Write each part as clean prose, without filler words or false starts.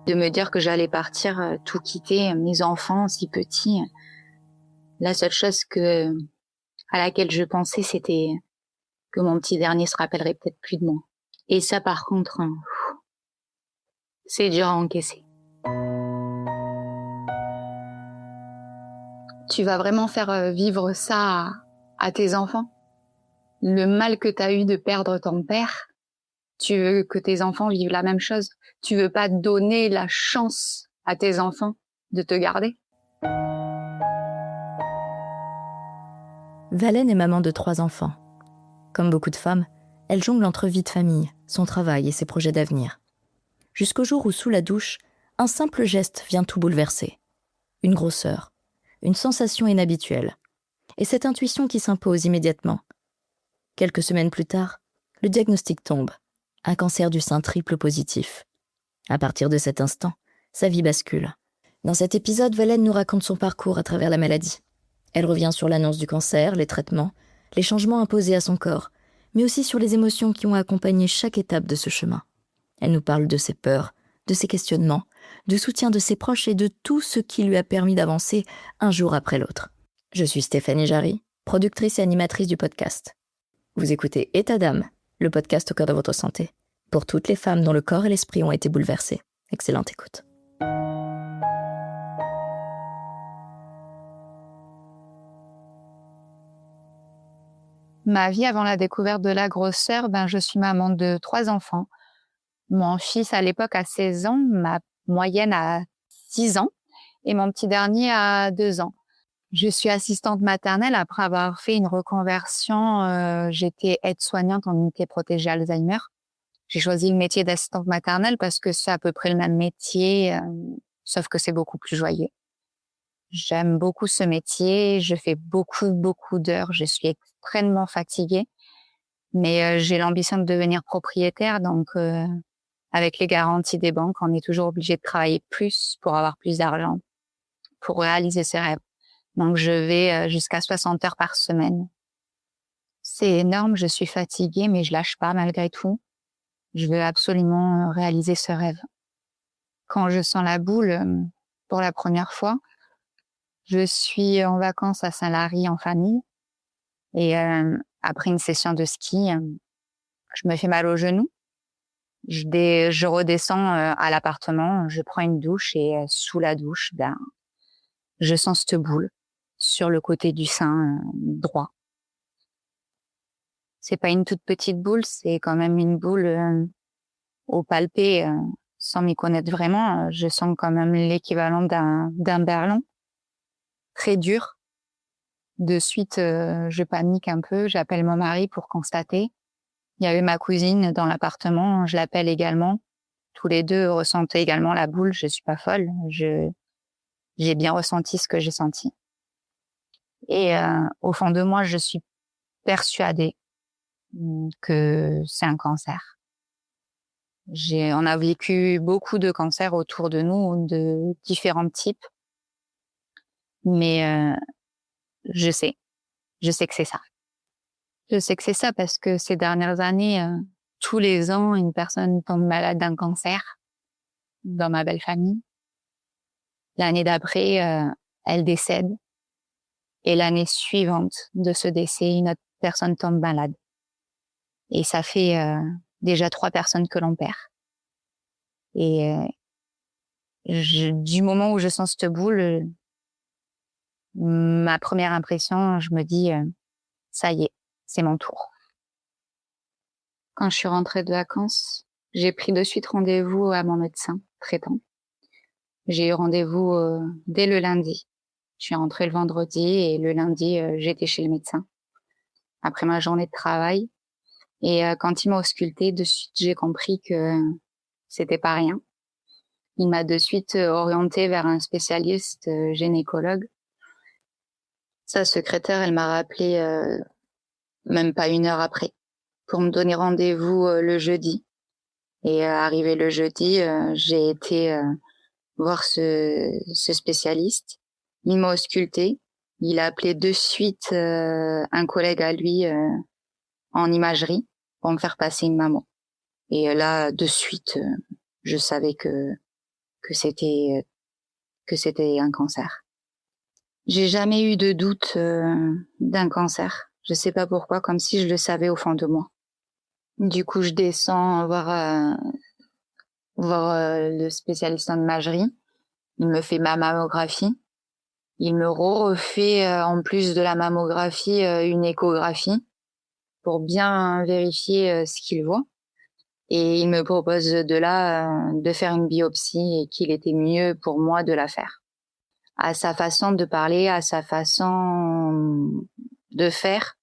De me dire que j'allais partir, tout quitter, mes enfants si petits. La seule chose à laquelle je pensais, c'était que mon petit dernier se rappellerait peut-être plus de moi. Et ça, par contre, c'est dur à encaisser. Tu vas vraiment faire vivre ça à tes enfants? Le mal que tu as eu de perdre ton père, tu veux que tes enfants vivent la même chose? Tu veux pas donner la chance à tes enfants de te garder? Valène est maman de 3 enfants. Comme beaucoup de femmes, elle jongle entre vie de famille, son travail et ses projets d'avenir. Jusqu'au jour où, sous la douche, un simple geste vient tout bouleverser. Une grosseur, une sensation inhabituelle. Et cette intuition qui s'impose immédiatement. Quelques semaines plus tard, le diagnostic tombe. Un cancer du sein triple positif. À partir de cet instant, sa vie bascule. Dans cet épisode, Valène nous raconte son parcours à travers la maladie. Elle revient sur l'annonce du cancer, les traitements, les changements imposés à son corps, mais aussi sur les émotions qui ont accompagné chaque étape de ce chemin. Elle nous parle de ses peurs, de ses questionnements, du soutien de ses proches et de tout ce qui lui a permis d'avancer un jour après l'autre. Je suis Stéphanie Jarry, productrice et animatrice du podcast. Vous écoutez État d'âme, le podcast au cœur de votre santé, pour toutes les femmes dont le corps et l'esprit ont été bouleversés. Excellente écoute. Ma vie avant la découverte de la grosseur, je suis maman de 3 enfants. Mon fils à l'époque a 16 ans, ma moyenne a 6 ans et mon petit dernier a 2 ans. Je suis assistante maternelle après avoir fait une reconversion. J'étais aide-soignante en unité protégée Alzheimer. J'ai choisi le métier d'assistante maternelle parce que c'est à peu près le même métier, sauf que c'est beaucoup plus joyeux. J'aime beaucoup ce métier, je fais beaucoup d'heures, je suis extrêmement fatiguée, mais j'ai l'ambition de devenir propriétaire, donc avec les garanties des banques, on est toujours obligé de travailler plus pour avoir plus d'argent, pour réaliser ses rêves. Donc je vais jusqu'à 60 heures par semaine. C'est énorme, je suis fatiguée, mais je lâche pas malgré tout. Je veux absolument réaliser ce rêve. Quand je sens la boule, pour la première fois, je suis en vacances à Saint-Lary en famille et après une session de ski, je me fais mal au genou. Je redescends à l'appartement, je prends une douche et sous la douche, je sens cette boule sur le côté du sein droit. C'est pas une toute petite boule, c'est quand même une boule au palpé, sans m'y connaître vraiment. Je sens quand même l'équivalent d'un berlon, très dur. De suite, je panique un peu, j'appelle mon mari pour constater. Il y avait ma cousine dans l'appartement, je l'appelle également. Tous les deux ressentaient également la boule, je suis pas folle, j'ai bien ressenti ce que j'ai senti. Et au fond de moi, je suis persuadée que c'est un cancer. On a vécu beaucoup de cancers autour de nous, de différents types. Mais je sais que c'est ça. Je sais que c'est ça parce que ces dernières années, tous les ans, une personne tombe malade d'un cancer dans ma belle famille. L'année d'après, elle décède. Et l'année suivante de ce décès, une autre personne tombe malade. Et ça fait déjà 3 personnes que l'on perd. Et du moment où je sens cette boule, ma première impression, je me dis, ça y est, c'est mon tour. Quand je suis rentrée de vacances, j'ai pris de suite rendez-vous à mon médecin traitant. J'ai eu rendez-vous dès le lundi. Je suis rentrée le vendredi et le lundi, j'étais chez le médecin. Après ma journée de travail. Et quand il m'a auscultée, de suite, j'ai compris que c'était pas rien. Il m'a de suite orientée vers un spécialiste gynécologue. Sa secrétaire, elle m'a rappelé même pas 1 heure après pour me donner rendez-vous le jeudi. Et arrivé le jeudi, j'ai été voir ce spécialiste. Il m'a auscultée. Il a appelé de suite un collègue à lui en imagerie pour me faire passer une mammo. Et là, de suite, je savais que que c'était un cancer. J'ai jamais eu de doute d'un cancer. Je sais pas pourquoi, comme si je le savais au fond de moi. Du coup, je descends voir le spécialiste en imagerie. Il me fait ma mammographie. Il me refait en plus de la mammographie une échographie pour bien vérifier ce qu'il voit. Et il me propose de là de faire une biopsie et qu'il était mieux pour moi de la faire. À sa façon de parler, à sa façon de faire,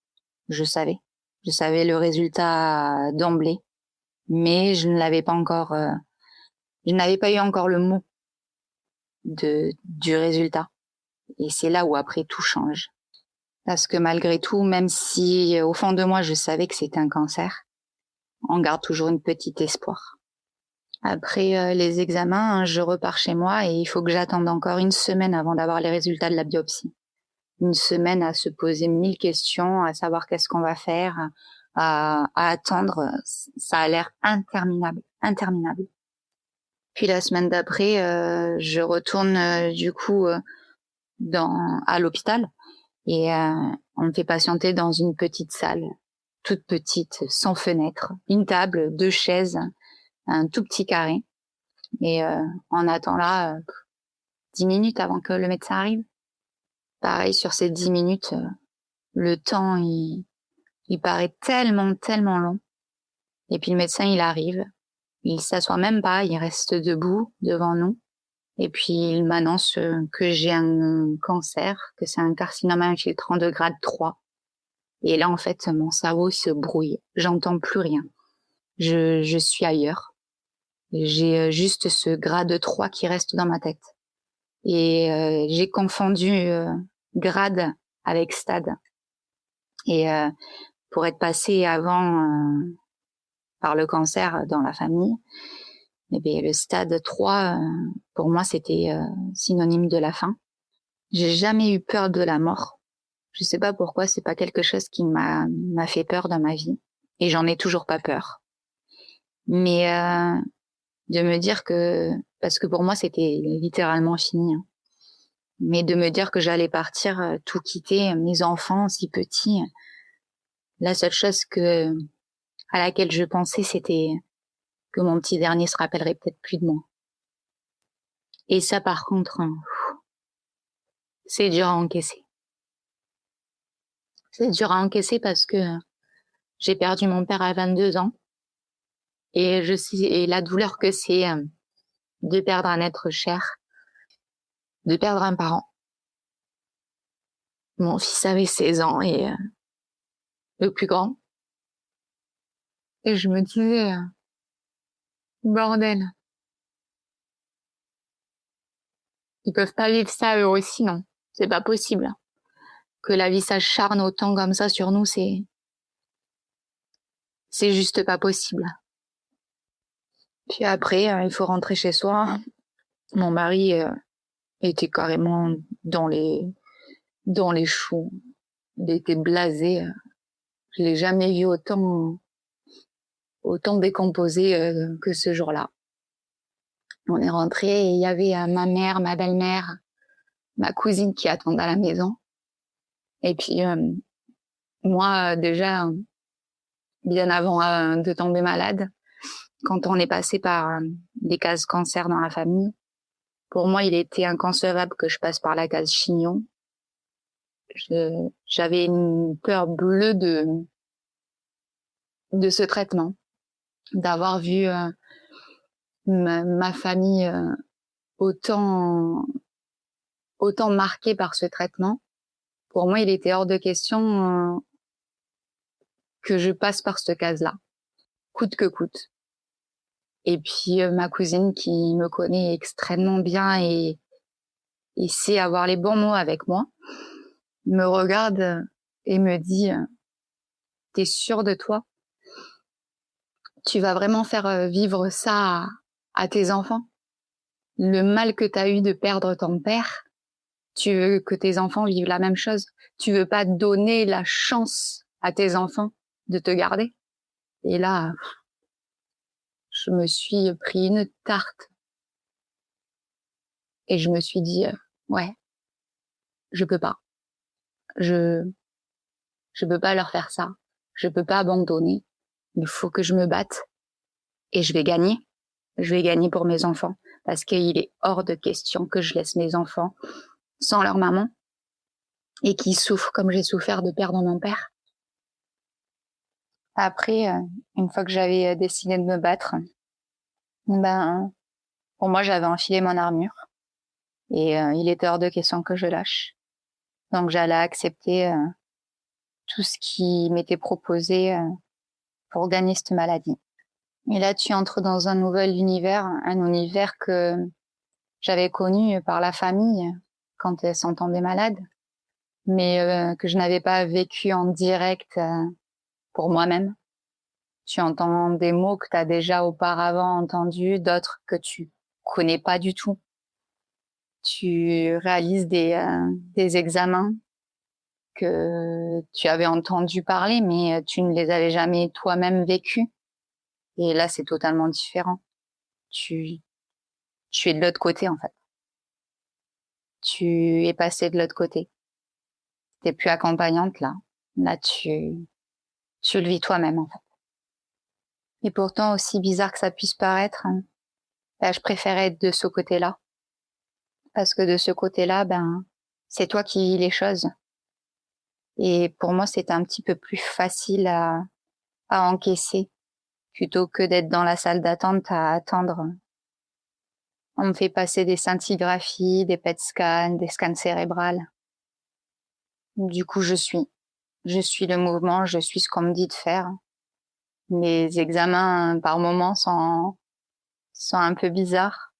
je savais. Je savais le résultat d'emblée, mais je ne l'avais pas encore. Je n'avais pas eu encore le mot du résultat. Et c'est là où après tout change. Parce que malgré tout, même si au fond de moi je savais que c'était un cancer, on garde toujours une petite espoir. Après les examens, je repars chez moi et il faut que j'attende encore une semaine avant d'avoir les résultats de la biopsie. Une semaine à se poser 1000 questions, à savoir qu'est-ce qu'on va faire, à attendre. Ça a l'air interminable. Puis la semaine d'après, je retourne à l'hôpital et on me fait patienter dans une petite salle, toute petite, sans fenêtre, une table, 2 chaises, un tout petit carré. Et on attend là 10 minutes avant que le médecin arrive. Pareil, sur ces 10 minutes, le temps, il paraît tellement, tellement long. Et puis le médecin, il arrive. Il s'assoit même pas, il reste debout devant nous. Et puis il m'annonce que j'ai un cancer, que c'est un carcinome infiltrant de grade 3. Et là, en fait, mon cerveau se brouille. J'entends plus rien. Je suis ailleurs. J'ai juste ce grade 3 qui reste dans ma tête. Et j'ai confondu grade avec stade. Et pour être passé avant par le cancer dans la famille, eh bien, le stade 3, pour moi, c'était synonyme de la fin. J'ai jamais eu peur de la mort. Je sais pas pourquoi, c'est pas quelque chose qui m'a fait peur dans ma vie. Et j'en ai toujours pas peur. Mais de me dire parce que pour moi, c'était littéralement fini. Hein. Mais de me dire que j'allais partir, tout quitter, mes enfants si petits, la seule chose à laquelle je pensais, c'était que mon petit dernier se rappellerait peut-être plus de moi. Et ça, par contre, c'est dur à encaisser. C'est dur à encaisser parce que j'ai perdu mon père à 22 ans. Et la douleur que c'est de perdre un être cher, de perdre un parent. Mon fils avait 16 ans et le plus grand. Et je me disais, bordel, ils peuvent pas vivre ça eux aussi, non. C'est pas possible. Que la vie s'acharne autant comme ça sur nous, c'est juste pas possible. Puis après, il faut rentrer chez soi. Mon mari était carrément dans les choux. Il était blasé. Je l'ai jamais vu autant décomposé que ce jour-là. On est rentré et il y avait ma mère, ma belle-mère, ma cousine qui attendait à la maison. Et puis moi déjà bien avant de tomber malade, quand on est passé par des cases cancer dans la famille, pour moi il était inconcevable que je passe par la case chignon. J'avais une peur bleue de ce traitement, d'avoir vu ma famille autant marquée par ce traitement. Pour moi, il était hors de question que je passe par cette case-là, coûte que coûte. Et puis ma cousine qui me connaît extrêmement bien et sait avoir les bons mots avec moi, me regarde et me dit « T'es sûre de toi ? Tu vas vraiment faire vivre ça à tes enfants ? Le mal que t'as eu de perdre ton père, tu veux que tes enfants vivent la même chose ? Tu veux pas donner la chance à tes enfants de te garder ? » Et là, je me suis pris une tarte. Et je me suis dit, ouais, je peux pas. Je peux pas leur faire ça. Je peux pas abandonner. Il faut que je me batte. Et je vais gagner. Je vais gagner pour mes enfants. Parce qu'il est hors de question que je laisse mes enfants sans leur maman et qui souffrent comme j'ai souffert de perdre mon père. Après, une fois que j'avais décidé de me battre, pour moi, j'avais enfilé mon armure et il était hors de question que je lâche. Donc, j'allais accepter tout ce qui m'était proposé pour gagner cette maladie. Et là, tu entres dans un nouvel univers, un univers que j'avais connu par la famille quand elle s'entendait malade, mais que je n'avais pas vécu en direct pour moi-même. Tu entends des mots que tu as déjà auparavant entendus, d'autres que tu connais pas du tout. Tu réalises des examens que tu avais entendu parler, mais tu ne les avais jamais toi-même vécus. Et là, c'est totalement différent. Tu es de l'autre côté, en fait. Tu es passé de l'autre côté. T'es plus accompagnante, là. Là, tu le vis toi-même, en fait. Et pourtant, aussi bizarre que ça puisse paraître, je préférais être de ce côté-là. Parce que de ce côté-là, c'est toi qui vis les choses. Et pour moi, c'était un petit peu plus facile à encaisser plutôt que d'être dans la salle d'attente à attendre. On me fait passer des scintigraphies, des PET scans, des scans cérébrales. Du coup, je suis le mouvement, je suis ce qu'on me dit de faire. Mes examens, par moments, sont un peu bizarres.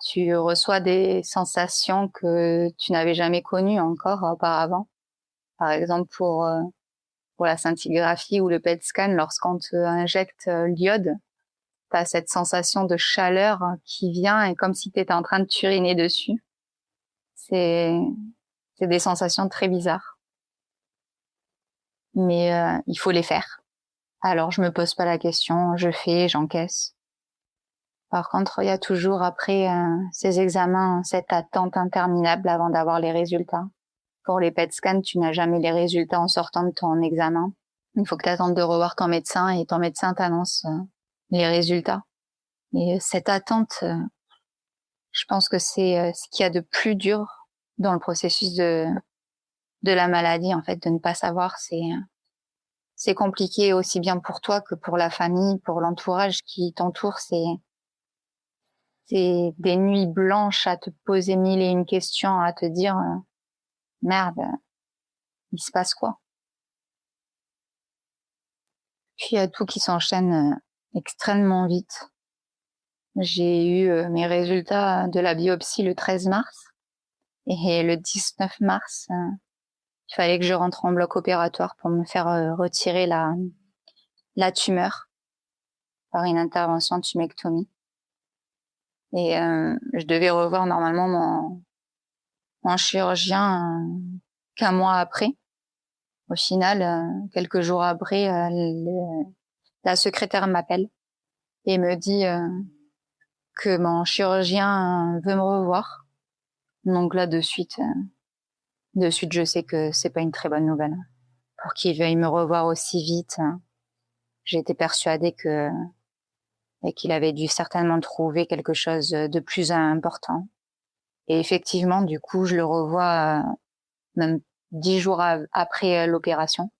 Tu reçois des sensations que tu n'avais jamais connues encore auparavant. Par exemple, pour la scintigraphie ou le PET scan, lorsqu'on te injecte l'iode, t'as cette sensation de chaleur qui vient et comme si t'étais en train de t'uriner dessus. C'est des sensations très bizarres. Mais il faut les faire. Alors je me pose pas la question, je fais, j'encaisse. Par contre, il y a toujours après ces examens, cette attente interminable avant d'avoir les résultats. Pour les PET scans, tu n'as jamais les résultats en sortant de ton examen. Il faut que tu attendes de revoir ton médecin et ton médecin t'annonce les résultats. Et cette attente, je pense que c'est ce qu'il y a de plus dur dans le processus de la maladie, en fait, de ne pas savoir. C'est compliqué aussi bien pour toi que pour la famille, pour l'entourage qui t'entoure. C'est des nuits blanches à te poser mille et une questions, à te dire merde, il se passe quoi? Puis il y a tout qui s'enchaîne extrêmement vite. J'ai eu mes résultats de la biopsie le 13 mars et le 19 mars, il fallait que je rentre en bloc opératoire pour me faire retirer la tumeur par une intervention de tumectomie. Et je devais revoir normalement mon chirurgien qu'un mois après. Au final, quelques jours après, la secrétaire m'appelle et me dit que mon chirurgien veut me revoir. Donc là, de suite, je sais que c'est pas une très bonne nouvelle. Pour qu'il veuille me revoir aussi vite, j'étais persuadée qu'il avait dû certainement trouver quelque chose de plus important. Et effectivement, du coup, je le revois même 10 jours après l'opération.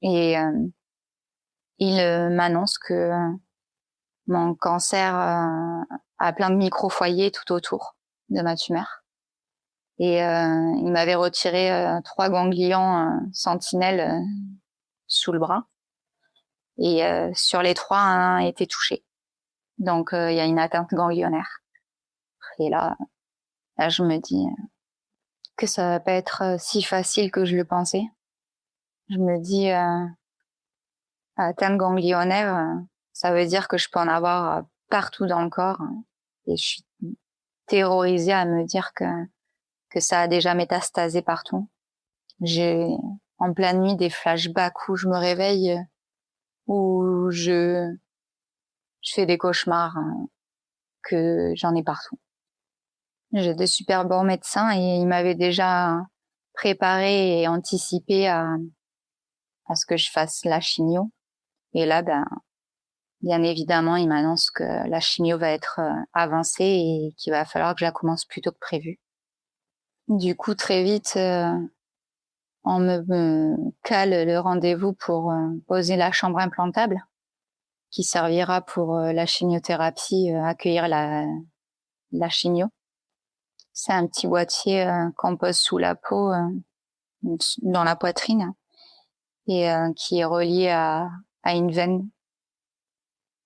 Et il m'annonce que mon cancer a plein de micro-foyers tout autour de ma tumeur. Et il m'avait retiré 3 ganglions sentinelles sous le bras. Et sur les 3, un était touché. Donc il y a une atteinte ganglionnaire. Et là je me dis que ça va pas être si facile que je le pensais. Je me dis atteinte ganglionnaire, ça veut dire que je peux en avoir partout dans le corps. Et je suis terrorisée à me dire que ça a déjà métastasé partout. J'ai en pleine nuit des flashbacks où je me réveille, où je fais des cauchemars, que j'en ai partout. J'ai de super bons médecins et ils m'avaient déjà préparé et anticipé à ce que je fasse la chimio. Et là, bien évidemment, ils m'annoncent que la chimio va être avancée et qu'il va falloir que je la commence plus tôt que prévu. Du coup, très vite, on me cale le rendez-vous pour poser la chambre implantable qui servira pour la chimiothérapie, accueillir la chimio. C'est un petit boîtier qu'on pose sous la peau, dans la poitrine, et qui est relié à une veine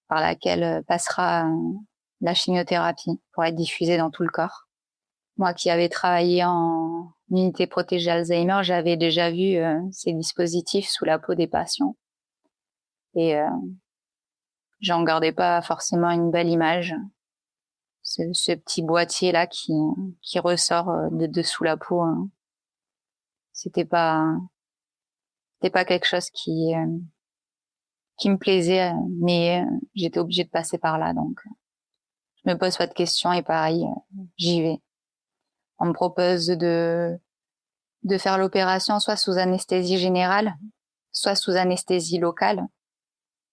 par laquelle passera la chimiothérapie pour être diffusée dans tout le corps. Moi qui avais travaillé en unité protégée Alzheimer, j'avais déjà vu ces dispositifs sous la peau des patients. Et j'en gardais pas forcément une belle image. Ce petit boîtier-là qui ressort de dessous la peau, hein. C'était pas quelque chose qui me plaisait, mais j'étais obligée de passer par là, donc je me pose pas de questions et pareil, j'y vais. On me propose de faire l'opération soit sous anesthésie générale, soit sous anesthésie locale,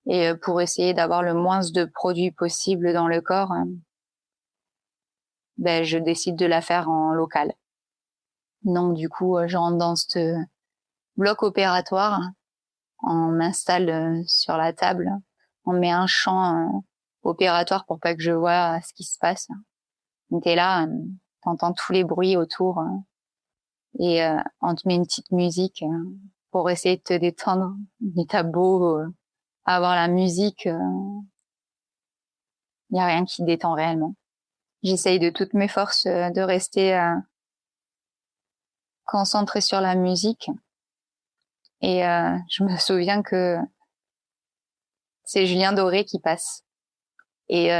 et pour essayer d'avoir le moins de produits possible dans le corps, je décide de la faire en local. Donc du coup, je rentre dans ce bloc opératoire, on m'installe sur la table, on met un champ opératoire pour pas que je vois ce qui se passe. T'es là, t'entends tous les bruits autour, et on te met une petite musique pour essayer de te détendre. Mais t'as beau avoir la musique, y a rien qui détend réellement. J'essaye de toutes mes forces de rester concentrée sur la musique. Et je me souviens que c'est Julien Doré qui passe. Et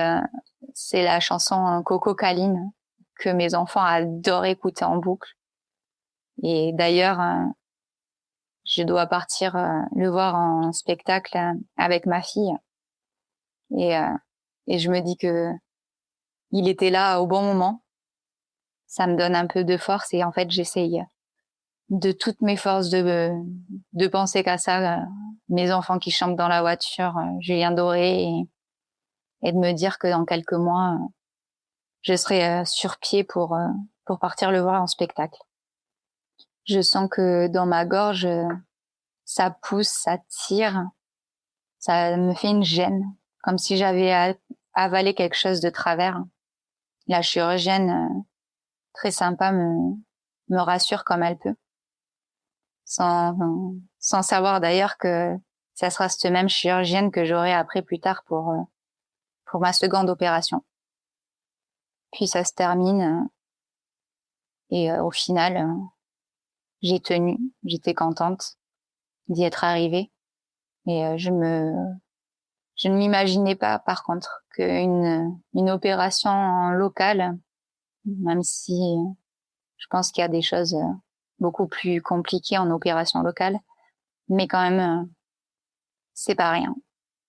c'est la chanson Coco Caline que mes enfants adorent écouter en boucle. Et d'ailleurs, je dois partir le voir en spectacle avec ma fille. Et je me dis que il était là au bon moment. Ça me donne un peu de force et en fait, j'essaye de toutes mes forces de penser qu'à ça, mes enfants qui chantent dans la voiture, Julien Doré, et de me dire que dans quelques mois, je serai sur pied pour partir le voir en spectacle. Je sens que dans ma gorge, ça pousse, ça tire, ça me fait une gêne, comme si j'avais avalé quelque chose de travers. La chirurgienne, très sympa, me rassure comme elle peut, sans savoir d'ailleurs que ça sera cette même chirurgienne que j'aurai après plus tard pour ma seconde opération. Puis ça se termine et au final, j'ai tenu, j'étais contente d'y être arrivée, et je ne m'imaginais pas par contre qu'une opération locale, même si je pense qu'il y a des choses beaucoup plus compliquées en opération locale, mais quand même c'est pas rien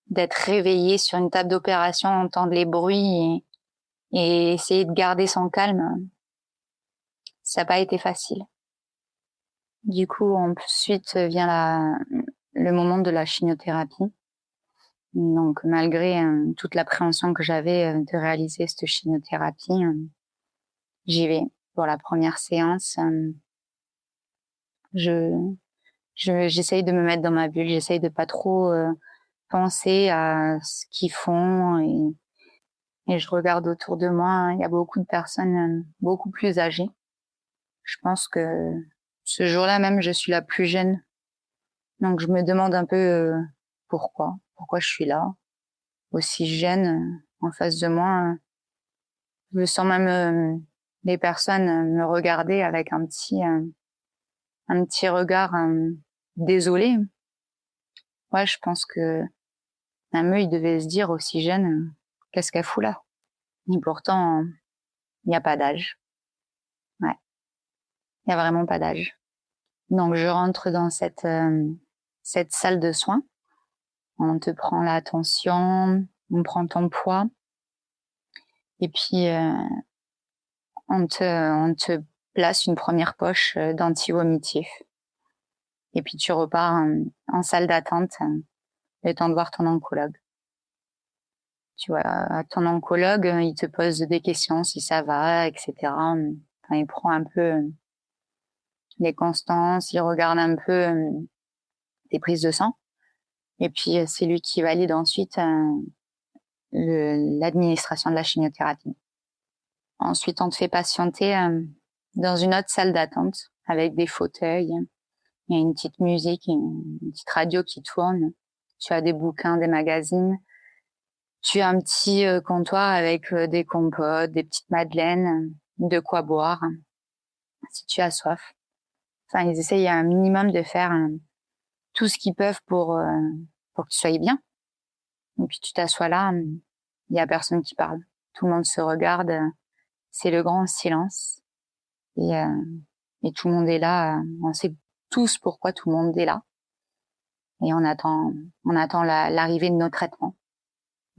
d'être réveillé sur une table d'opération, entendre les bruits et essayer de garder son calme. Ça n'a pas été facile. Du coup, ensuite vient le moment de la chimiothérapie. Donc, malgré toute l'appréhension que j'avais de réaliser cette chimiothérapie, j'y vais pour la première séance. J'essaye de me mettre dans ma bulle, j'essaye de pas trop penser à ce qu'ils font, et je regarde autour de moi, il y a beaucoup de personnes beaucoup plus âgées. Je pense que ce jour-là même, je suis la plus jeune. Donc, je me demande un peu pourquoi je suis là, aussi jeune en face de moi. Je sens même les personnes me regarder avec un petit regard désolé. Ouais, je pense que même eux, ils devaient se dire aussi jeune, qu'est-ce qu'elle fout là? Et pourtant, il n'y a pas d'âge. Ouais, il n'y a vraiment pas d'âge. Donc, je rentre dans cette salle de soins. On te prend la tension, on prend ton poids. Et puis, on te place une première poche d'anti-vomitif. Et puis tu repars en salle d'attente, le temps de voir ton oncologue. Tu vois, ton oncologue, il te pose des questions, si ça va, etc. Enfin, il prend un peu les constances, il regarde un peu tes prises de sang. Et puis, c'est lui qui valide ensuite l'administration de la chimiothérapie. Ensuite, on te fait patienter dans une autre salle d'attente avec des fauteuils. Il y a une petite musique, une petite radio qui tourne. Tu as des bouquins, des magazines. Tu as un petit comptoir avec des compotes, des petites madeleines, de quoi boire si tu as soif. Enfin, ils essayent un minimum de faire tout ce qu'ils peuvent pour que tu sois bien. Et puis tu t'assois là, il y a personne qui parle. Tout le monde se regarde. C'est le grand silence. Et tout le monde est là. On sait tous pourquoi tout le monde est là. Et on attend l'arrivée de nos traitements.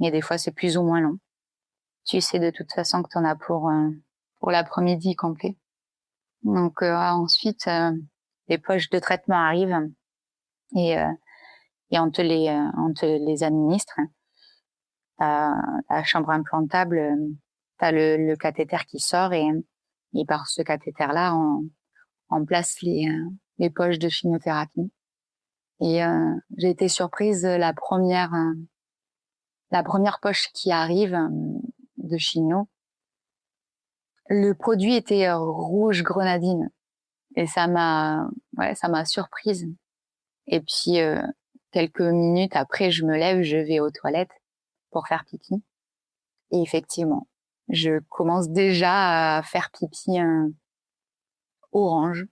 Et des fois, c'est plus ou moins long. Tu sais de toute façon que tu en as pour l'après-midi complet. Donc ensuite, les poches de traitement arrivent et on te les administre. La chambre implantable, t'as le cathéter qui sort et par ce cathéter-là, on place les poches de chimiothérapie. Et j'ai été surprise la première poche qui arrive de chimio. Le produit était rouge grenadine et ça m'a surprise. Et puis quelques minutes après, je me lève, je vais aux toilettes pour faire pipi. Et effectivement, je commence déjà à faire pipi orange.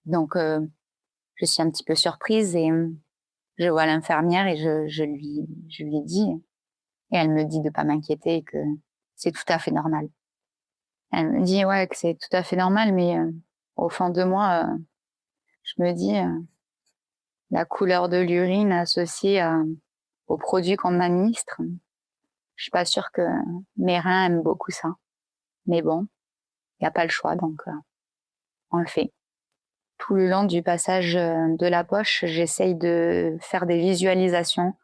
Donc je suis un petit peu surprise et je vois l'infirmière et je lui dis, et elle me dit de pas m'inquiéter et que c'est tout à fait normal. Elle me dit ouais que c'est tout à fait normal, mais au fond de moi, je me dis la couleur de l'urine associée aux produits qu'on m'administre, je suis pas sûre que mes reins aiment beaucoup ça. Mais bon, il y a pas le choix, donc on le fait. Tout le long du passage de la poche, j'essaye de faire des visualisations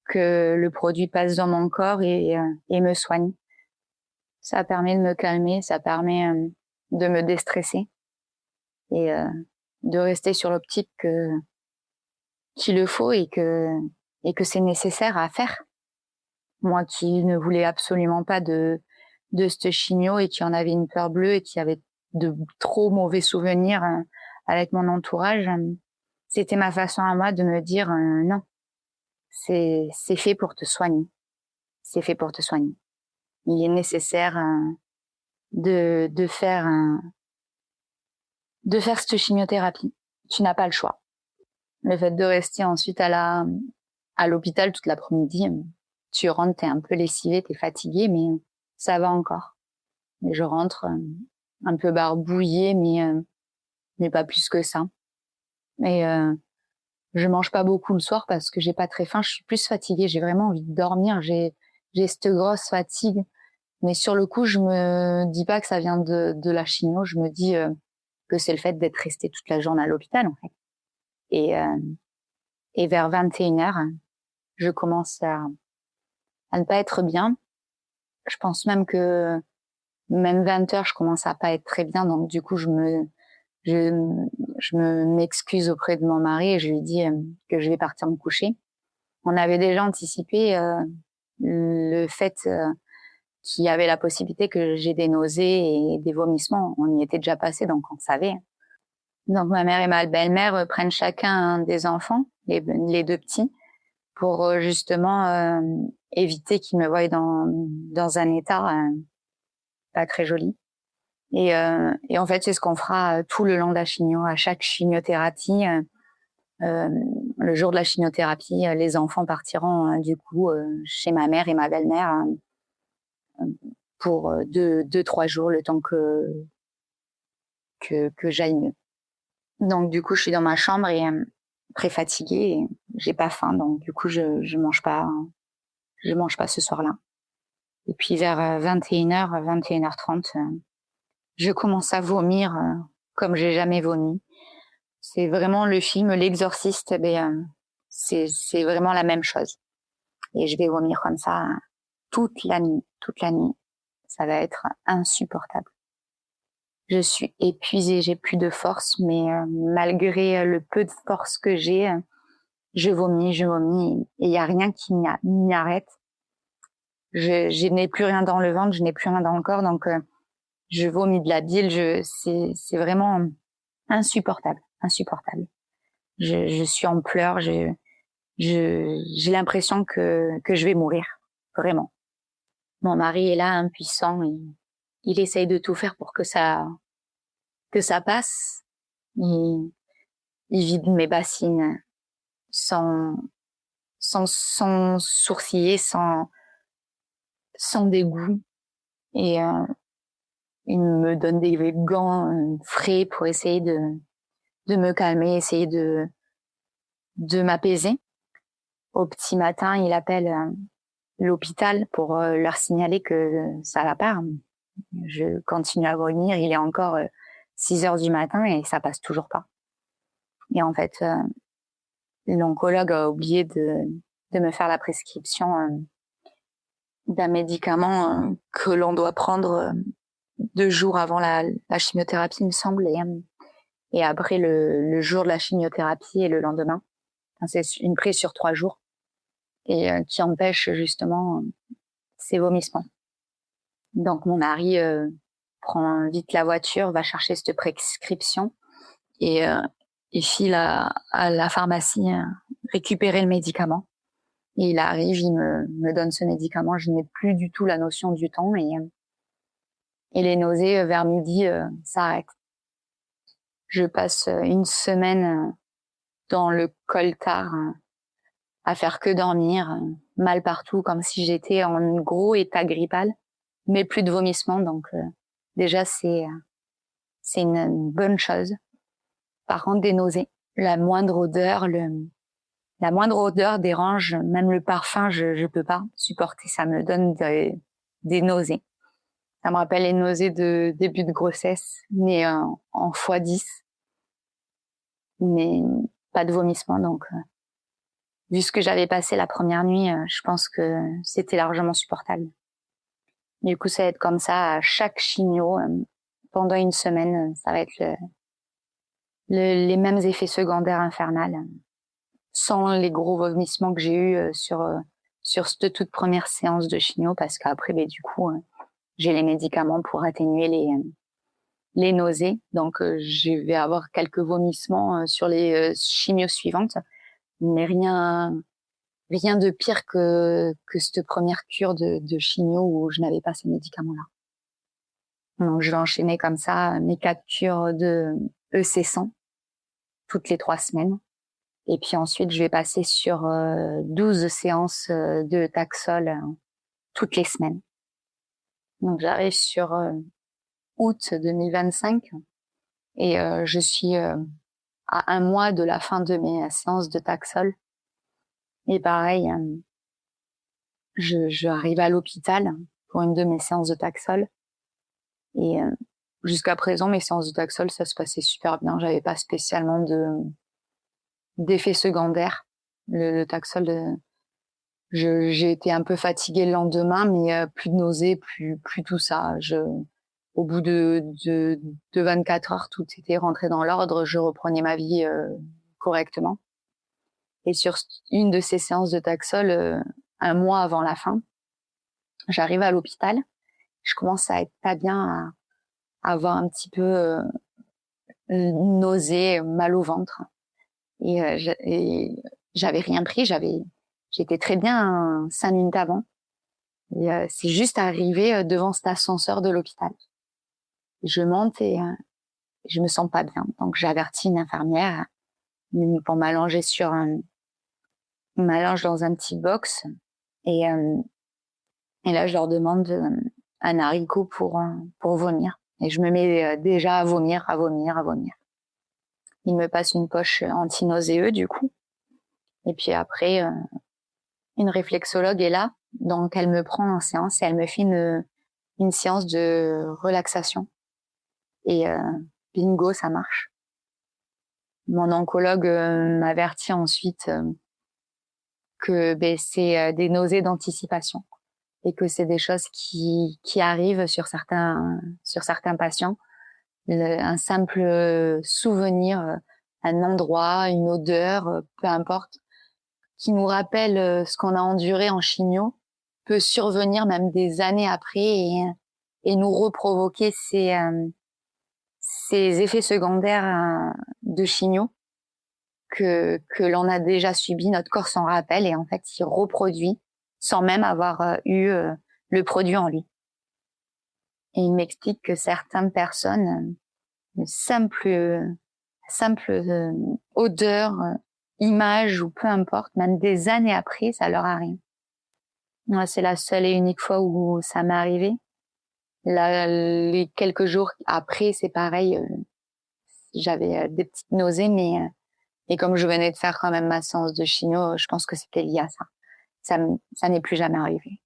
que le produit passe dans mon corps et me soigne. Ça permet de me calmer, ça permet de me déstresser et de rester sur l'optique qu'il le faut et que c'est nécessaire à faire. Moi qui ne voulais absolument pas de cette chimio et qui en avait une peur bleue et qui avait de trop mauvais souvenirs avec mon entourage, c'était ma façon à moi de me dire non, c'est fait pour te soigner. C'est fait pour te soigner. Il est nécessaire de faire cette chimiothérapie. Tu n'as pas le choix. Le fait de rester ensuite à l'hôpital toute l'après-midi, tu rentres, t'es un peu lessivé, t'es fatigué, mais ça va encore. Et je rentre un peu barbouillée, mais pas plus que ça. Et je mange pas beaucoup le soir parce que j'ai pas très faim, je suis plus fatiguée, j'ai vraiment envie de dormir, j'ai cette grosse fatigue. Mais sur le coup, je me dis pas que ça vient de la chimio, je me dis que c'est le fait d'être restée toute la journée à l'hôpital, en fait. Et vers 21h, je commence à ne pas être bien. Je pense même que même 20h, je commence à pas être très bien, donc du coup, je m'excuse auprès de mon mari et je lui dis que je vais partir me coucher. On avait déjà anticipé le fait qu'il y avait la possibilité que j'ai des nausées et des vomissements. On y était déjà passé, donc on savait. Donc ma mère et ma belle-mère prennent chacun des enfants, les deux petits, pour justement éviter qu'ils me voient dans un état pas très joli. Et en fait, c'est ce qu'on fera tout le long de la chimio, à chaque chimiothérapie. Le jour de la chimiothérapie, les enfants partiront du coup chez ma mère et ma belle-mère pour 2-3 jours, le temps que j'aille mieux. Donc du coup, je suis dans ma chambre et très fatiguée et j'ai pas faim, donc du coup, je mange pas ce soir-là. Et puis vers 21h, 21h30, je commence à vomir comme j'ai jamais vomi. C'est vraiment le film L'Exorciste, c'est vraiment la même chose. Et je vais vomir comme ça toute la nuit. Ça va être insupportable. Je suis épuisée, j'ai plus de force, mais malgré le peu de force que j'ai, je vomis, et il y a rien qui m'y arrête. Je n'ai plus rien dans le ventre, je n'ai plus rien dans le corps, donc je vomis de la bile. C'est vraiment insupportable. Je suis en pleurs, j'ai l'impression que je vais mourir, vraiment. Mon mari est là, impuissant, il essaye de tout faire pour que ça passe. Il vide mes bassines sans sourciller, sans dégoût. Et il me donne des gants frais pour essayer de me calmer, essayer de m'apaiser. Au petit matin, il appelle l'hôpital pour leur signaler que ça va pas. Je continue à vomir, il est encore 6 heures du matin et ça passe toujours pas. Et en fait, l'oncologue a oublié de me faire la prescription d'un médicament que l'on doit prendre 2 jours avant la chimiothérapie, il me semble, et après le jour de la chimiothérapie et le lendemain. Enfin, c'est une prise sur 3 jours et qui empêche justement ces vomissements. Donc mon mari prend vite la voiture, va chercher cette prescription et file à la pharmacie récupérer le médicament. Et il arrive, il me donne ce médicament. Je n'ai plus du tout la notion du temps et les nausées vers midi s'arrêtent. Je passe une semaine dans le coltard à faire que dormir, mal partout, comme si j'étais en gros état grippal, mais plus de vomissements. Donc déjà c'est une bonne chose. Par contre, des nausées, la moindre odeur dérange, même le parfum, je peux pas supporter. Ça me donne des nausées. Ça me rappelle les nausées de début de grossesse, mais en x10. Mais pas de vomissement, donc vu ce que j'avais passé la première nuit, je pense que c'était largement supportable. Du coup, ça va être comme ça à chaque chimio pendant une semaine. Ça va être les mêmes effets secondaires infernales, sans les gros vomissements que j'ai eu sur cette toute première séance de chimio, parce qu'après, du coup, j'ai les médicaments pour atténuer les nausées. Donc, je vais avoir quelques vomissements sur les chimios suivantes, mais rien de pire que cette première cure de chimio où je n'avais pas ces médicaments-là. Donc, je vais enchaîner comme ça mes 4 cures de EC100 toutes les 3 semaines. Et puis ensuite, je vais passer sur 12 séances de Taxol toutes les semaines. Donc, j'arrive sur août 2025 et je suis à 1 mois de la fin de mes séances de Taxol. Et pareil, je arrive à l'hôpital pour une de mes séances de Taxol. Et jusqu'à présent, mes séances de Taxol, ça se passait super bien. J'avais pas spécialement d'effets secondaires. Le Taxol, j'ai été un peu fatiguée le lendemain, mais plus de nausées, plus tout ça. Au bout de 24 heures, tout était rentré dans l'ordre. Je reprenais ma vie correctement. Et sur une de ces séances de Taxol, 1 mois avant la fin, j'arrive à l'hôpital. Je commence à être pas bien, à avoir un petit peu nausée, mal au ventre. Et j'avais rien pris. J'étais très bien 5 minutes avant. Et c'est juste arrivé devant cet ascenseur de l'hôpital. Je monte et je me sens pas bien. Donc j'avertis une infirmière pour m'allonger m'allonge dans un petit box et là je leur demande un haricot pour vomir. Et je me mets déjà à vomir. Il me passe une poche anti-nauséeux du coup. Et puis après, une réflexologue est là, donc elle me prend en séance et elle me fait une séance de relaxation. Et bingo, ça marche. Mon oncologue m'avertit ensuite que c'est des nausées d'anticipation et que c'est des choses qui arrivent sur certains patients. Un simple souvenir, un endroit, une odeur, peu importe, qui nous rappelle ce qu'on a enduré en chimio, peut survenir même des années après et nous reprovoquer ces effets secondaires de chimio que l'on a déjà subi. Notre corps s'en rappelle et en fait il reproduit sans même avoir eu le produit en lui. Et il m'explique que certaines personnes, une simple odeur, image ou peu importe, même des années après, ça leur arrive. Moi, c'est la seule et unique fois où ça m'est arrivé. Là, les quelques jours après, c'est pareil, j'avais des petites nausées, mais et comme je venais de faire quand même ma séance de chimio, je pense que c'était lié à ça. Ça n'est plus jamais arrivé.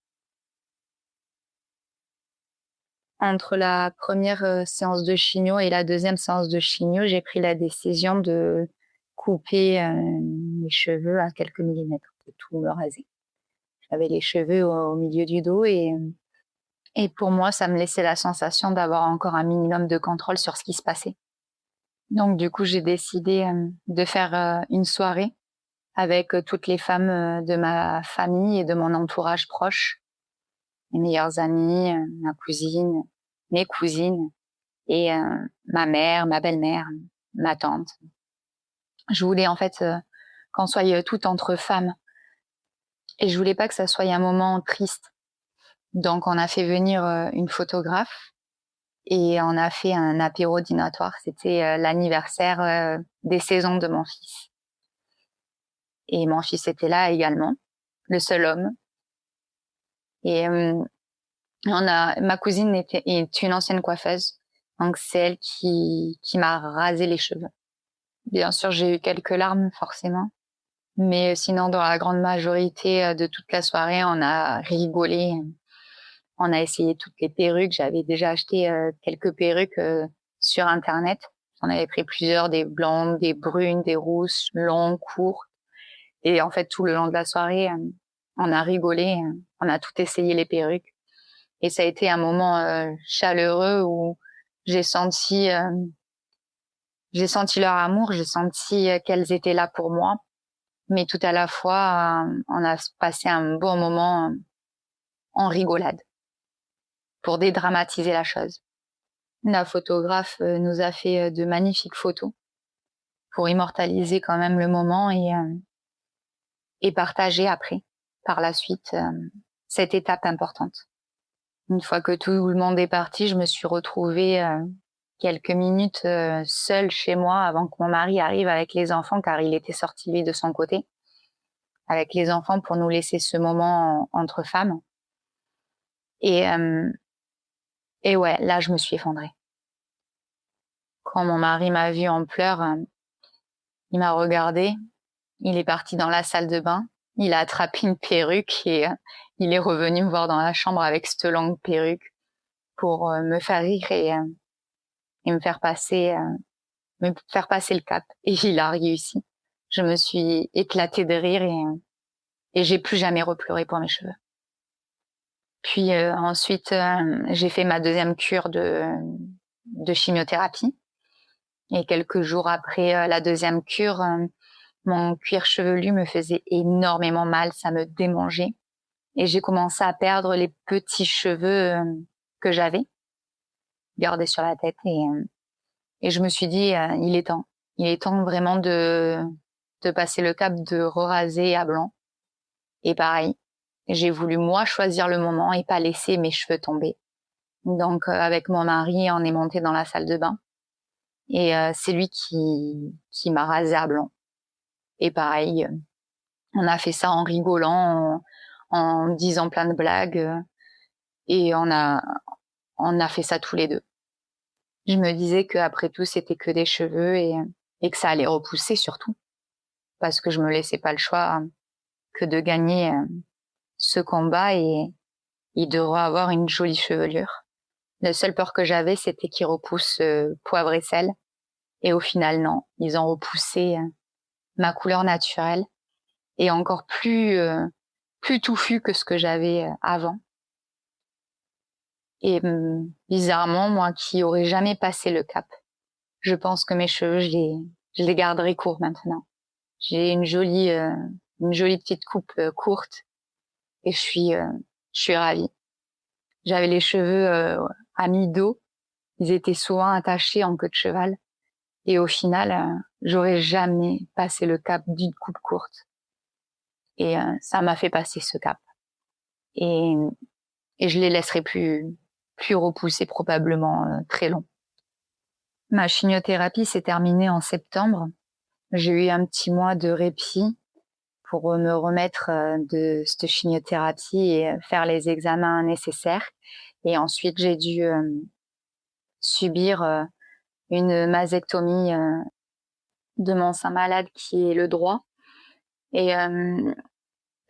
Entre la première séance de chimio et la deuxième séance de chimio, j'ai pris la décision de couper mes cheveux à quelques millimètres, de tout me raser. J'avais les cheveux au milieu du dos et pour moi, ça me laissait la sensation d'avoir encore un minimum de contrôle sur ce qui se passait. Donc du coup, j'ai décidé de faire une soirée avec toutes les femmes de ma famille et de mon entourage proche, mes meilleures amies, ma cousine, mes cousines et ma mère, ma belle-mère, ma tante. Je voulais en fait qu'on soit toutes entre femmes et je voulais pas que ça soit un moment triste. Donc on a fait venir une photographe et on a fait un apéro dînatoire. C'était l'anniversaire des saisons de mon fils. Et mon fils était là également, le seul homme. Et ma cousine est une ancienne coiffeuse, donc c'est elle qui m'a rasé les cheveux. Bien sûr, j'ai eu quelques larmes forcément, mais sinon dans la grande majorité de toute la soirée, on a rigolé. On a essayé toutes les perruques. J'avais déjà acheté quelques perruques sur internet. J'en avais pris plusieurs, des blondes, des brunes, des rousses, longues, courtes. Et en fait, tout le long de la soirée, on a rigolé, on a tout essayé les perruques. Et ça a été un moment chaleureux où j'ai senti leur amour, j'ai senti qu'elles étaient là pour moi. Mais tout à la fois, on a passé un bon moment en rigolade pour dédramatiser la chose. La photographe nous a fait de magnifiques photos pour immortaliser quand même le moment et partager après, par la suite, cette étape importante. Une fois que tout le monde est parti, je me suis retrouvée quelques minutes seule chez moi avant que mon mari arrive avec les enfants, car il était sorti lui de son côté, avec les enfants pour nous laisser ce moment entre femmes. Et ouais, là, je me suis effondrée. Quand mon mari m'a vue en pleurs, il m'a regardée, il est parti dans la salle de bain, il a attrapé une perruque et il est revenu me voir dans la chambre avec cette longue perruque pour me faire rire et me faire passer le cap. Et il a réussi. Je me suis éclatée de rire et j'ai plus jamais repleuré pour mes cheveux. Puis ensuite, j'ai fait ma deuxième cure de chimiothérapie. Et quelques jours après la deuxième cure, mon cuir chevelu me faisait énormément mal, ça me démangeait. Et j'ai commencé à perdre les petits cheveux que j'avais gardés sur la tête. Et je me suis dit, il est temps. Il est temps vraiment de passer le cap de raser à blanc. Et pareil, j'ai voulu moi choisir le moment et pas laisser mes cheveux tomber. Donc avec mon mari, on est monté dans la salle de bain. Et c'est lui qui m'a rasé à blanc. Et pareil, on a fait ça en rigolant, en disant plein de blagues. Et on a fait ça tous les deux. Je me disais qu'après tout, c'était que des cheveux et que ça allait repousser surtout. Parce que je me laissais pas le choix que de gagner ce combat et de avoir une jolie chevelure. La seule peur que j'avais, c'était qu'ils repoussent poivre et sel. Et au final, non. Ils ont repoussé ma couleur naturelle et encore plus touffue que ce que j'avais avant. Et bizarrement, moi qui aurais jamais passé le cap, je pense que mes cheveux, je les garderai courts maintenant. J'ai une jolie petite coupe courte et je suis ravie. J'avais les cheveux à mi-dos, ils étaient souvent attachés en queue de cheval et au final, j'aurais jamais passé le cap d'une coupe courte. Et ça m'a fait passer ce cap. Et je les laisserai plus repousser probablement très long. Ma chimiothérapie s'est terminée en septembre. J'ai eu un petit mois de répit pour me remettre de cette chimiothérapie et faire les examens nécessaires. Et ensuite, j'ai dû subir une mastectomie de mon sein malade qui est le droit. Et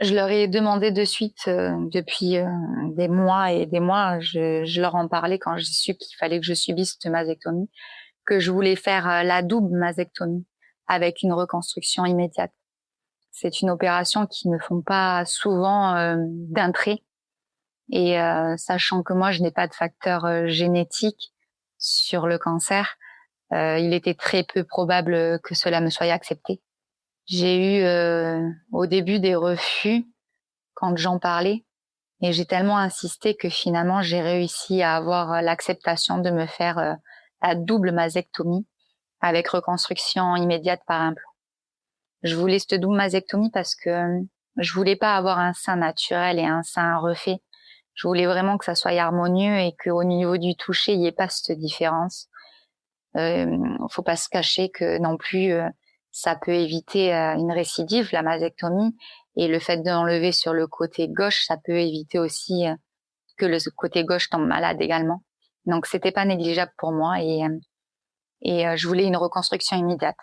je leur ai demandé de suite depuis des mois et des mois. Je leur en parlais quand j'ai su qu'il fallait que je subisse cette mastectomie, que je voulais faire la double mastectomie avec une reconstruction immédiate. C'est une opération qu'ils ne font pas souvent d'un trait. Et sachant que moi, je n'ai pas de facteur génétique sur le cancer, il était très peu probable que cela me soit accepté. J'ai eu au début des refus quand j'en parlais, et j'ai tellement insisté que finalement, j'ai réussi à avoir l'acceptation de me faire la double mastectomie avec reconstruction immédiate par implant. Je voulais cette double mastectomie parce que je voulais pas avoir un sein naturel et un sein refait. Je voulais vraiment que ça soit harmonieux et qu'au niveau du toucher, il n'y ait pas cette différence. Faut pas se cacher que non plus, ça peut éviter une récidive, la mastectomie. Et le fait d'enlever sur le côté gauche, ça peut éviter aussi que le côté gauche tombe malade également. Donc, c'était pas négligeable pour moi et je voulais une reconstruction immédiate.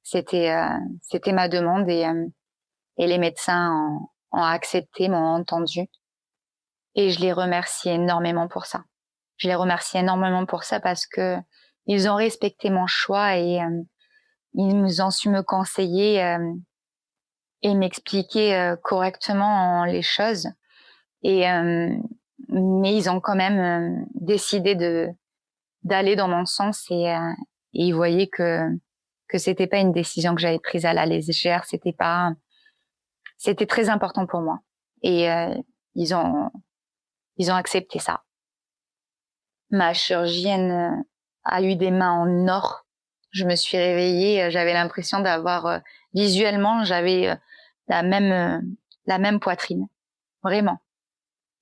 C'était ma demande et les médecins ont accepté, m'ont entendu et je les remercie énormément pour ça. Je les remercie énormément pour ça parce que ils ont respecté mon choix et ils ont su me conseiller et m'expliquer correctement les choses. Et mais ils ont quand même décidé d'aller dans mon sens et ils voyaient que c'était pas une décision que j'avais prise à la légère, c'était très important pour moi. Et ils ont accepté ça. Ma chirurgienne a eu des mains en or. Je me suis réveillée, j'avais l'impression d'avoir visuellement, j'avais la même poitrine. Vraiment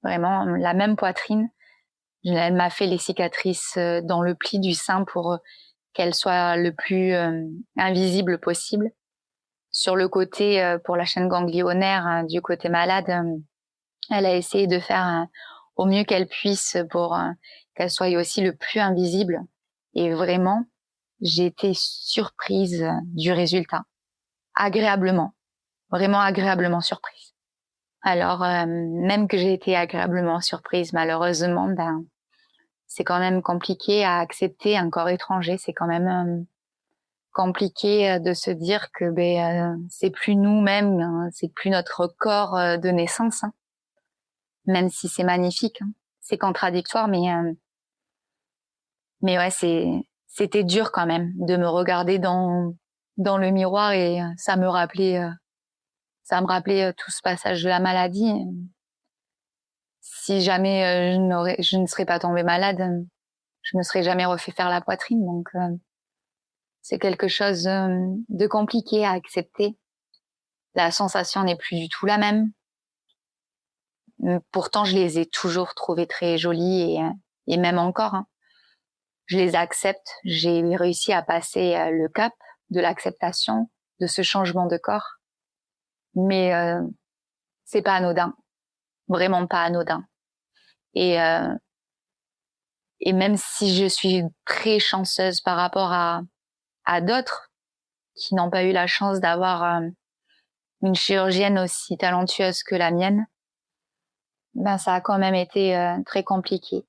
la même poitrine. Elle m'a fait les cicatrices dans le pli du sein pour qu'elle soit le plus invisible possible. Sur le côté, pour la chaîne ganglionnaire du côté malade, elle a essayé de faire au mieux qu'elle puisse pour qu'elle soit aussi le plus invisible. Et vraiment, j'ai été surprise du résultat. Agréablement. Vraiment agréablement surprise. Alors, même que j'ai été agréablement surprise, malheureusement, c'est quand même compliqué à accepter un corps étranger. C'est quand même compliqué de se dire que c'est plus nous-mêmes, hein, c'est plus notre corps de naissance, hein. Même si c'est magnifique, hein. C'est contradictoire, mais ouais, c'était dur quand même de me regarder dans le miroir et ça me rappelait tout ce passage de la maladie. Si jamais je ne serais pas tombée malade, je me serais jamais refait faire la poitrine. Donc c'est quelque chose de compliqué à accepter. La sensation n'est plus du tout la même. Pourtant, je les ai toujours trouvées très jolies et même encore, hein. Je les accepte. J'ai réussi à passer le cap de l'acceptation de ce changement de corps. Mais c'est pas anodin. Vraiment pas anodin. Et même si je suis très chanceuse par rapport à d'autres qui n'ont pas eu la chance d'avoir une chirurgienne aussi talentueuse que la mienne, ça a quand même été très compliqué.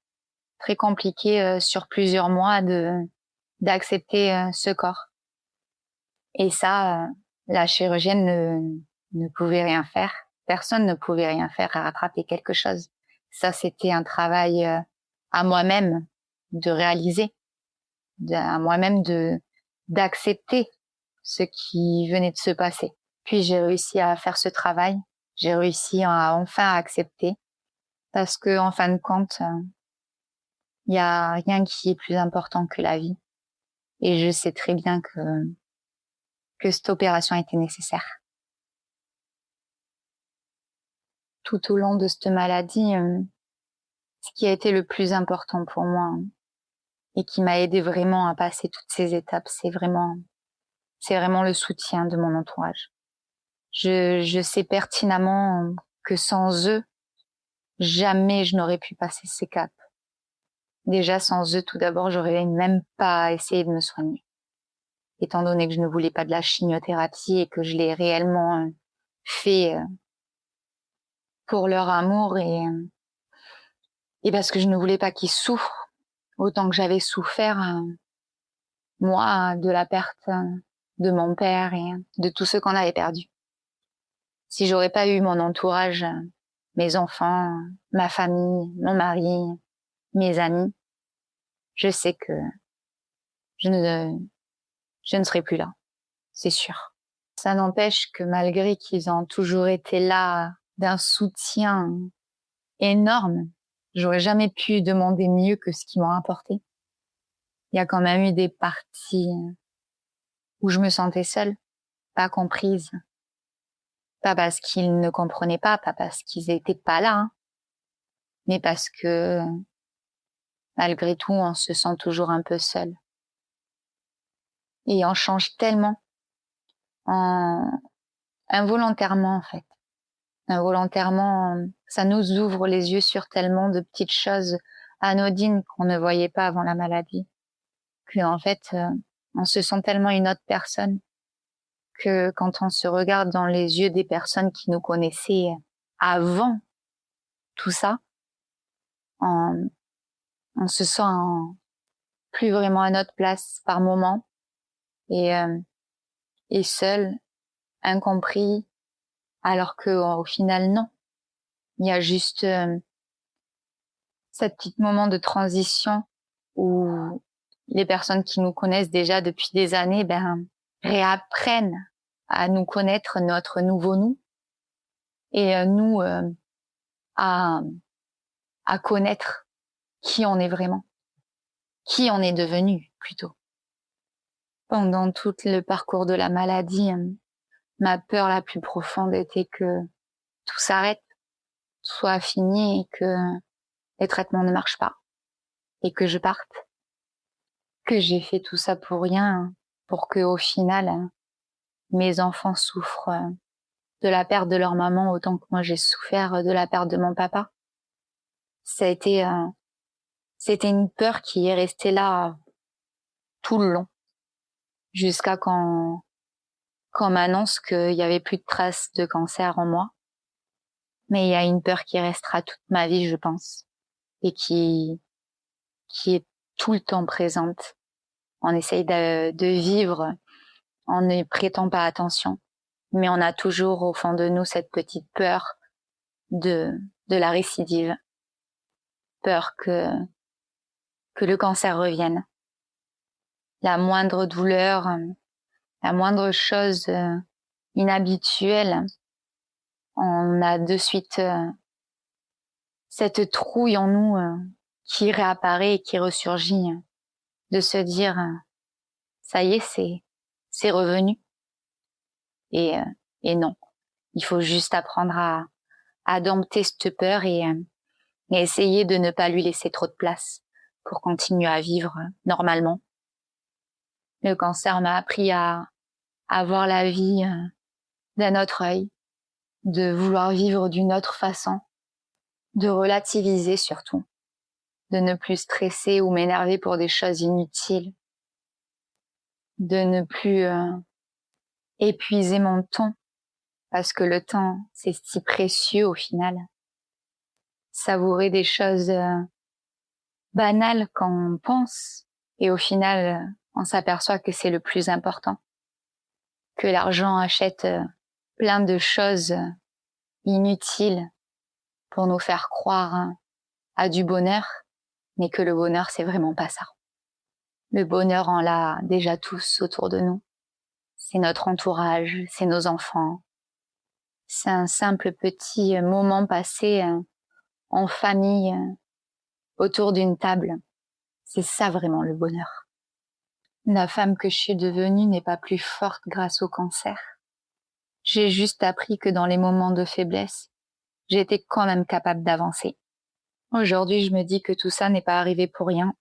très compliqué sur plusieurs mois d'accepter ce corps. Et ça, la chirurgienne ne pouvait rien faire. Personne ne pouvait rien faire à rattraper quelque chose. Ça, c'était un travail à moi-même de réaliser, à moi-même d'accepter ce qui venait de se passer. Puis j'ai réussi à faire ce travail. J'ai réussi à enfin accepter, parce que en fin de compte, il y a rien qui est plus important que la vie. Et je sais très bien que cette opération était nécessaire. Tout au long de cette maladie, ce qui a été le plus important pour moi et qui m'a aidé vraiment à passer toutes ces étapes, c'est vraiment le soutien de mon entourage. Je sais pertinemment que sans eux, jamais je n'aurais pu passer ces caps. Déjà, sans eux, tout d'abord, j'aurais même pas essayé de me soigner. Étant donné que je ne voulais pas de la chimiothérapie et que je l'ai réellement fait pour leur amour et parce que je ne voulais pas qu'ils souffrent autant que j'avais souffert, moi, de la perte de mon père et de tous ceux qu'on avait perdus. Si j'aurais pas eu mon entourage, mes enfants, ma famille, mon mari, mes amis, je sais que je ne serais plus là, c'est sûr. Ça n'empêche que malgré qu'ils ont toujours été là d'un soutien énorme, j'aurais jamais pu demander mieux que ce qu'ils m'ont apporté. Il y a quand même eu des parties où je me sentais seule, pas comprise. Pas parce qu'ils ne comprenaient pas parce qu'ils étaient pas là, mais parce que, malgré tout, on se sent toujours un peu seul. Et on change tellement, involontairement, en fait. Involontairement, ça nous ouvre les yeux sur tellement de petites choses anodines qu'on ne voyait pas avant la maladie. Que, en fait, on se sent tellement une autre personne que quand on se regarde dans les yeux des personnes qui nous connaissaient avant tout ça, on se sent plus vraiment à notre place par moment et seul, incompris, alors que au final non. Il y a juste ce petit moment de transition où les personnes qui nous connaissent déjà depuis des années réapprennent à nous connaître, notre nouveau nous, et nous à connaître qui on est vraiment, qui on est devenu plutôt. Pendant tout le parcours de la maladie, ma peur la plus profonde était que tout s'arrête, soit fini et que les traitements ne marchent pas et que je parte. Que j'ai fait tout ça pour rien, pour que au final, mes enfants souffrent de la perte de leur maman autant que moi j'ai souffert de la perte de mon papa. Ça a été, c'était une peur qui est restée là tout le long, jusqu'à quand on m'annonce qu'il y avait plus de traces de cancer en moi. Mais il y a une peur qui restera toute ma vie, je pense, et qui est tout le temps présente. On essaye de vivre en ne prêtant pas attention, mais on a toujours au fond de nous cette petite peur de la récidive, peur que le cancer revienne. La moindre douleur, la moindre chose inhabituelle, on a de suite cette trouille en nous qui réapparaît et qui ressurgit, de se dire ça y est, c'est revenu. Et non, il faut juste apprendre à dompter cette peur et essayer de ne pas lui laisser trop de place pour continuer à vivre normalement. Le cancer m'a appris à voir la vie d'un autre œil, de vouloir vivre d'une autre façon, de relativiser surtout, de ne plus stresser ou m'énerver pour des choses inutiles, de ne plus épuiser mon temps, parce que le temps, c'est si précieux au final. Savourer des choses banal quand on pense, et au final, on s'aperçoit que c'est le plus important. Que l'argent achète plein de choses inutiles pour nous faire croire à du bonheur, mais que le bonheur, c'est vraiment pas ça. Le bonheur, on l'a déjà tous autour de nous. C'est notre entourage, c'est nos enfants. C'est un simple petit moment passé en famille, autour d'une table. C'est ça vraiment le bonheur. La femme que je suis devenue n'est pas plus forte grâce au cancer. J'ai juste appris que dans les moments de faiblesse, j'étais quand même capable d'avancer. Aujourd'hui, je me dis que tout ça n'est pas arrivé pour rien.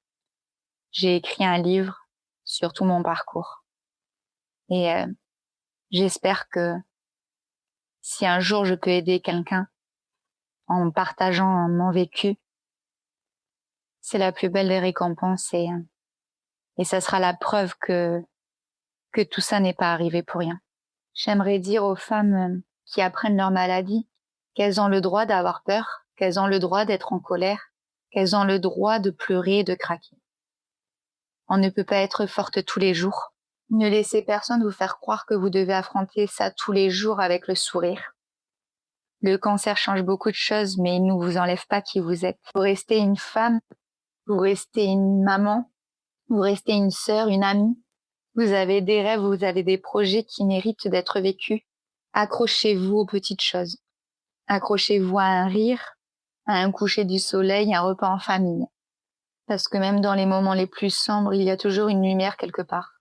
J'ai écrit un livre sur tout mon parcours. Et j'espère que si un jour je peux aider quelqu'un en partageant mon vécu, c'est la plus belle des récompenses et ça sera la preuve que tout ça n'est pas arrivé pour rien. J'aimerais dire aux femmes qui apprennent leur maladie qu'elles ont le droit d'avoir peur, qu'elles ont le droit d'être en colère, qu'elles ont le droit de pleurer et de craquer. On ne peut pas être forte tous les jours. Ne laissez personne vous faire croire que vous devez affronter ça tous les jours avec le sourire. Le cancer change beaucoup de choses, mais il ne vous enlève pas qui vous êtes. Vous restez une femme, vous restez une maman, vous restez une sœur, une amie. Vous avez des rêves, vous avez des projets qui méritent d'être vécus. Accrochez-vous aux petites choses. Accrochez-vous à un rire, à un coucher du soleil, un repas en famille. Parce que même dans les moments les plus sombres, il y a toujours une lumière quelque part.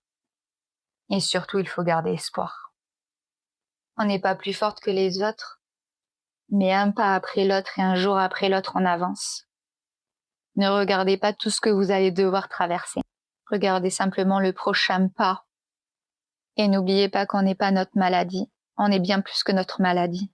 Et surtout, il faut garder espoir. On n'est pas plus forte que les autres, mais un pas après l'autre et un jour après l'autre, on avance. Ne regardez pas tout ce que vous allez devoir traverser. Regardez simplement le prochain pas. Et n'oubliez pas qu'on n'est pas notre maladie. On est bien plus que notre maladie.